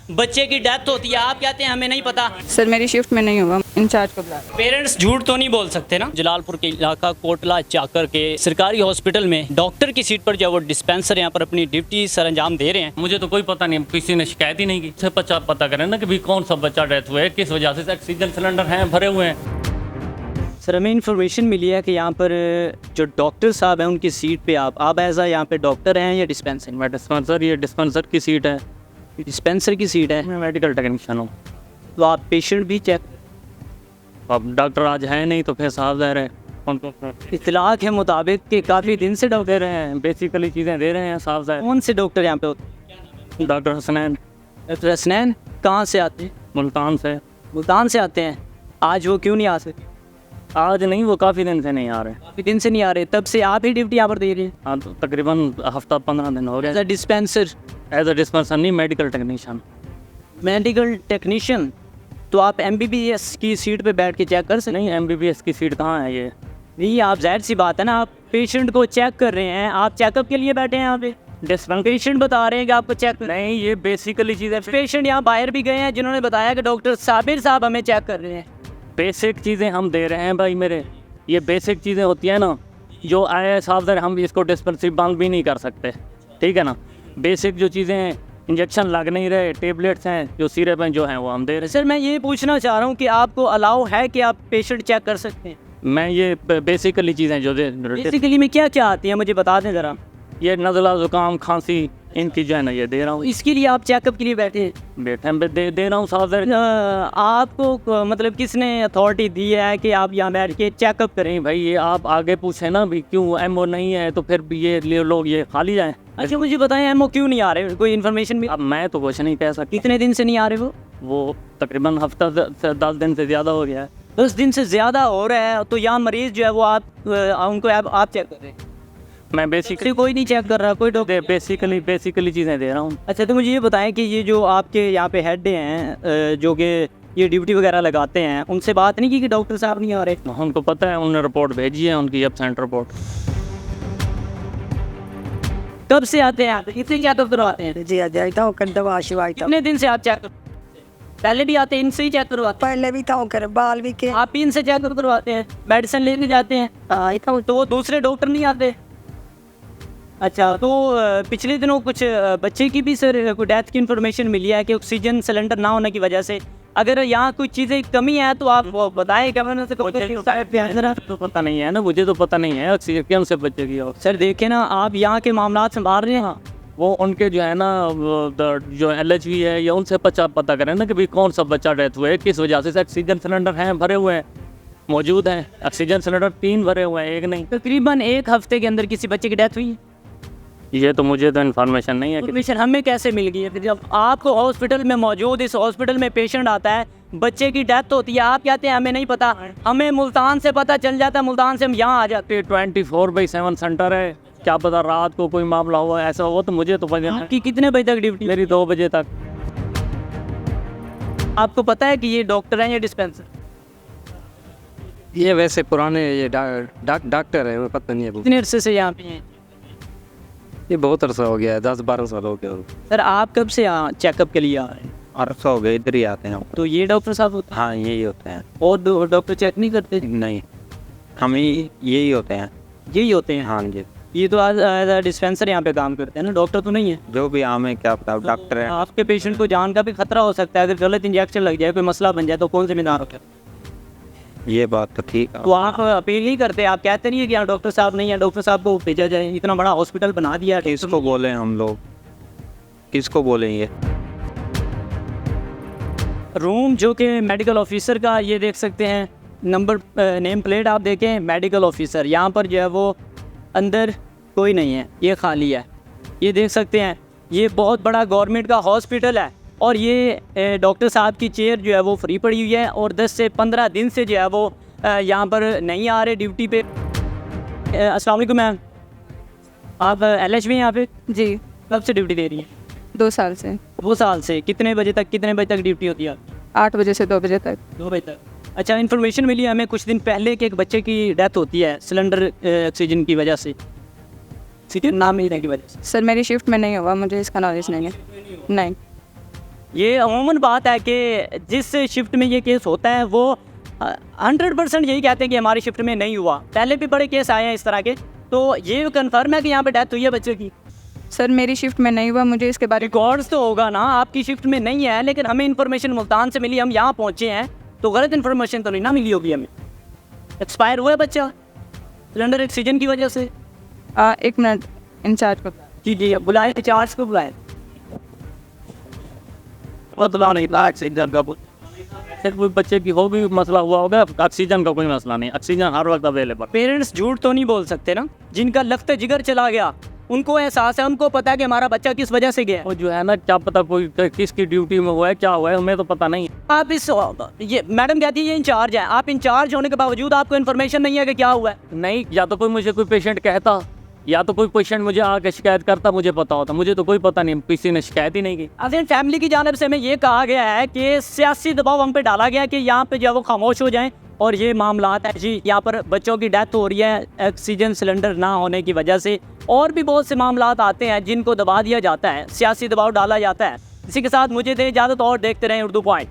बच्चे की डेथ होती है, आप कहते हैं हमें नहीं पता। सर मेरी शिफ्ट में नहीं हुआ, इंचार्ज को बुला। पेरेंट्स झूठ तो नहीं बोल सकते ना। जलालपुर के इलाका कोटला चाकर के सरकारी हॉस्पिटल में डॉक्टर की सीट पर जो वो डिस्पेंसर यहाँ पर अपनी ड्यूटी सर अंजाम दे रहे हैं। मुझे तो कोई पता नहीं, किसी ने शिकायत ही नहीं की। से पता करें ना कि भाई कौन सा बच्चा डेथ हुआ है, किस वजह से। ऑक्सीजन सिलेंडर हैं भरे हुए हैं। सर हमें इन्फॉर्मेशन मिली है कि यहाँ पर जो डॉक्टर साहब हैं उनकी सीट पे आप एज आ यहाँ पे डॉक्टर हैं या डिस्पेंसर? मैं डिस्पेंसर, ये डिस्पेंसर की सीट है। डिस्पेंसर की सीट है। मैं मेडिकल टेक्नीशियन हूँ। तो आप पेशेंट भी चेक, अब डॉक्टर आज है नहीं तो फिर साहब ज़ाहिर है उनको इतलाक है मुताबिक कि काफ़ी दिन से डॉक्टर दे रहे हैं, बेसिकली चीज़ें दे रहे हैं साहब ज़ाहिर। कौन से डॉक्टर यहाँ पे होते हैं? डॉक्टर हसनैन। डॉक्टर हसनैन कहाँ से आते हैं? मुल्तान से। मुल्तान से आते हैं। आज वो क्यों नहीं आ सकते? आज नहीं, वो काफ़ी दिन से नहीं आ रहे। काफ़ी दिन से नहीं आ रहे, तब से आप ही ड्यूटी यहाँ पर दे रहे हैं? हाँ, तो तकरीबन हफ्ता 15 दिन हो एज गए। अ डिस्पेंसर, एज अ डिस्पेंसर नहीं, मेडिकल टेक्नीशियन। Medical technician. तो आप एमबीबीएस की सीट पे बैठ के चेक कर सकते? नहीं, एमबीबीएस की सीट कहाँ है ये? नहीं, आप जाहिर सी बात है ना, आप पेशेंट को चेक कर रहे हैं, आप चेकअप के लिए बैठे हैं यहाँ पे। पेशेंट बता रहे हैं कि आपको चेक नहीं, ये बेसिकली चीज़ें पेशेंट यहाँ बाहर भी गए हैं जिन्होंने बताया कि डॉक्टर साबिर साहब हमें चेक कर रहे हैं। बेसिक चीज़ें हम दे रहे हैं भाई मेरे। ये बेसिक चीज़ें होती हैं ना, जो आए साहब हम इसको डिस्पेंसरी बंद भी नहीं कर सकते, ठीक है ना। बेसिक जो चीज़ें हैं, इंजेक्शन लग नहीं रहे, टेबलेट्स हैं, जो सिरप हैं, जो हैं वो हम दे रहे हैं। सर मैं ये पूछना चाह रहा हूँ कि आपको अलाउ है कि आप पेशेंट चेक कर सकते हैं? मैं ये बेसिकली चीज़ें जो बेसिकली में क्या क्या आती है मुझे बता दें ज़रा। ये नज़ला ज़ुकाम खांसी इनकी जो है ना ये दे रहा हूँ। इसके लिए आप चेकअप के लिए बैठे हैं? बैठे हैं, दे रहा हूँ साहब। आपको मतलब किसने अथॉरिटी दी है कि आप यहाँ बैठ के चेकअप करें? भाई ये आप आगे पूछे ना भी क्यों एमओ नहीं है, तो फिर भी ये लोग ये खाली जाएँ। अच्छा मुझे बताएं एमओ क्यों नहीं आ रहे, कोई इन्फॉर्मेशन भी? अब मैं तो कुछ नहीं कह सकता। कितने दिन से नहीं आ रहे वो तकरीबन हफ्ता से 10 दिन से ज़्यादा हो गया है। 10 दिन से ज़्यादा हो रहा है। तो यहाँ मरीज़ जो है वो उनको आप चेक कर रहे हैं? मैं बेसिकली कोई नहीं चेक कर रहा, कोई डॉक्टर? बेसिकली चीज़ें दे रहा हूँ। अच्छा तो मुझे ये बताएं कि ये जो आपके यहाँ पे हेड हैं जो कि ये ड्यूटी वगैरह लगाते हैं, उनसे बात नहीं की कि डॉक्टर साहब नहीं आ रहे? उनको पता है, उन्होंने रिपोर्ट भेजी है, उनकी एब्सेंट रिपोर्ट। कब से आते हैं? कितने चेकअप करवाते हैं? जी जाता दवा शिवाय कितने दिन से आप चेक पहले भी आते हैं, इनसे ही चेक करवाते पहले भी था कर बाल भी के हैं? आप ही इनसे चेकअप करवाते हैं, मेडिसिन लेके जाते हैं? तो वो दूसरे डॉक्टर नहीं आते? अच्छा तो पिछले दिनों कुछ बच्चे की भी सर कोई डेथ की इन्फॉर्मेशन मिली है कि ऑक्सीजन सिलेंडर ना होने की वजह से। अगर यहाँ कोई चीज़ें कमी है तो आप वो बताएं। क्या मैंने से तो पता नहीं है ना, मुझे तो पता नहीं है ऑक्सीजन कौन से बच्चे की। सर देखें ना, आप यहाँ के मामला संभाल रहे हैं। वो उनके जो है ना जो LHV है या उनसे पता करें ना कि भाई कौन सा बच्चा डेथ हुआ है, किस वजह से। ऑक्सीजन सिलेंडर हैं भरे हुए हैं, मौजूद हैं। ऑक्सीजन सिलेंडर 3 भरे हुए हैं, एक नहीं। तकरीबन 1 हफ्ते के अंदर किसी बच्चे की डेथ हुई है? ये तो मुझे तो इन्फॉर्मेशन नहीं है। इन्फॉर्मेशन हमें कैसे मिल गई है? फिर जब आपको हॉस्पिटल में मौजूद, इस हॉस्पिटल में पेशेंट आता है, बच्चे की डेथ होती है, आप कहते हैं हमें नहीं पता। हमें मुल्तान से पता चल जाता है, मुल्तान से हम यहाँ आ जाते। 24/7 सेंटर है, क्या पता रात को कोई मामला हुआ, ऐसा हुआ तो मुझे तो पता नहीं। कि कितने बजे तक ड्यूटी? मेरी 2 बजे तक। आपको पता है कि ये डॉक्टर हैं या डिस्पेंसर? ये वैसे पुराने ये डॉक्टर है, पता नहीं है। कितने अरसे से यहाँ पे हैं? ये बहुत अरसा हो गया है, 10-12 साल हो गया। सर आप कब से यहाँ चेकअप के लिए आ रहे हैं? अरसा हो गया, इधर ही आते हैं। तो ये डॉक्टर साहब होते हाँ यही होते हैं। हैं और डॉक्टर चेक नहीं करते? नहीं, हम यही होते हैं। यही होते हैं? हाँ जी। ये तो आज डिस्पेंसर यहाँ पे काम करते हैं ना, डॉक्टर तो नहीं है? जो भी आम है, क्या पता डॉक्टर है। आपके पेशेंट को जान का भी खतरा हो सकता है, अगर गलत इंजेक्शन लग जाए, कोई मसला बन जाए तो कौन जिम्मेदार होगा? ये बात तो ठीक है। तो आप अपील नहीं करते? आप कहते नहीं है कि यहाँ डॉक्टर साहब नहीं है, डॉक्टर साहब को भेजा जाए? इतना बड़ा हॉस्पिटल बना दिया, किसको बोले हम लोग, किसको बोलेंगे? रूम जो कि मेडिकल ऑफिसर का, ये देख सकते हैं नंबर नेम प्लेट आप देखें, मेडिकल ऑफिसर। यहाँ पर जो है वो अंदर कोई नहीं है, ये खाली है। ये देख सकते हैं, ये बहुत बड़ा गवर्नमेंट का हॉस्पिटल है और ये डॉक्टर साहब की चेयर जो है वो फ्री पड़ी हुई है और 10 से 15 दिन से जो है वो यहाँ पर नहीं आ रहे ड्यूटी पे। अस्सलाम वालेकुम मैम, आप LHV हैं यहाँ पे? जी कब से ड्यूटी दे रही हैं? 2 साल से। 2 साल से। कितने बजे तक ड्यूटी होती है? 8 बजे से 2 बजे तक। 2 बजे तक। अच्छा, इन्फॉर्मेशन मिली हमें कुछ दिन पहले कि एक बच्चे की डेथ होती है सिलेंडर ऑक्सीजन की वजह से, सीटी ना मिलने की वजह से। सर मेरी शिफ्ट में नहीं हुआ, मुझे इसका नॉलेज नहीं है। नहीं। ये अमूमन बात है कि जिस शिफ्ट में ये केस होता है वो 100% यही कहते हैं कि हमारी शिफ्ट में नहीं हुआ। पहले भी बड़े केस आए हैं इस तरह के, तो ये कंफर्म है कि यहाँ पे डेथ हुई है बच्चे की? सर मेरी शिफ्ट में नहीं हुआ, मुझे इसके बारे रिकॉर्ड्स तो होगा ना, आपकी शिफ्ट में नहीं है, लेकिन हमें इन्फॉर्मेशन मुल्तान से मिली, हम यहाँ पहुँचे हैं, तो गलत इन्फॉर्मेशन तो नहीं ना मिली होगी हमें। एक्सपायर हुआ है बच्चा सिलेंडर ऑक्सीजन की वजह से। 1 मिनट इंचार्ज को बुला। जी जी, बुलाए चार्ज को बुलाए। सिर्फ कोई बच्चे की हो भी मसला हुआ होगा, ऑक्सीजन का कोई मसला नहीं, ऑक्सीजन हर वक्त अवेलेबल। पेरेंट्स झूठ तो नहीं बोल सकते ना, जिनका लखते जिगर चला गया उनको एहसास है, उनको पता है कि हमारा बच्चा किस वजह से गया है। वो जो है ना, क्या पता कोई किसकी ड्यूटी में हुआ है, क्या हुआ है, हमें तो पता नहीं। आप इस ये मैडम कहती है ये इंचार्ज है, आप इंचार्ज होने के बावजूद आपको इन्फॉर्मेशन नहीं है कि क्या हुआ है। नहीं, या तो कोई मुझे कोई पेशेंट कहता, या तो कोई पेशेंट मुझे आके शिकायत करता, मुझे पता होता। मुझे तो कोई पता नहीं, किसी ने शिकायत ही नहीं की। अगर फैमिली की जानब से हमें ये कहा गया है कि सियासी दबाव हम पे डाला गया है कि यहाँ पे जो है वो खामोश हो जाएं, और ये मामलात है जी, यहाँ पर बच्चों की डेथ हो रही है ऑक्सीजन सिलेंडर ना होने की वजह से, और भी बहुत से मामलात आते हैं जिनको दबा दिया जाता है, सियासी दबाव डाला जाता है। इसी के साथ मुझे दे इजाज़त और देखते रहें उर्दू पॉइंट।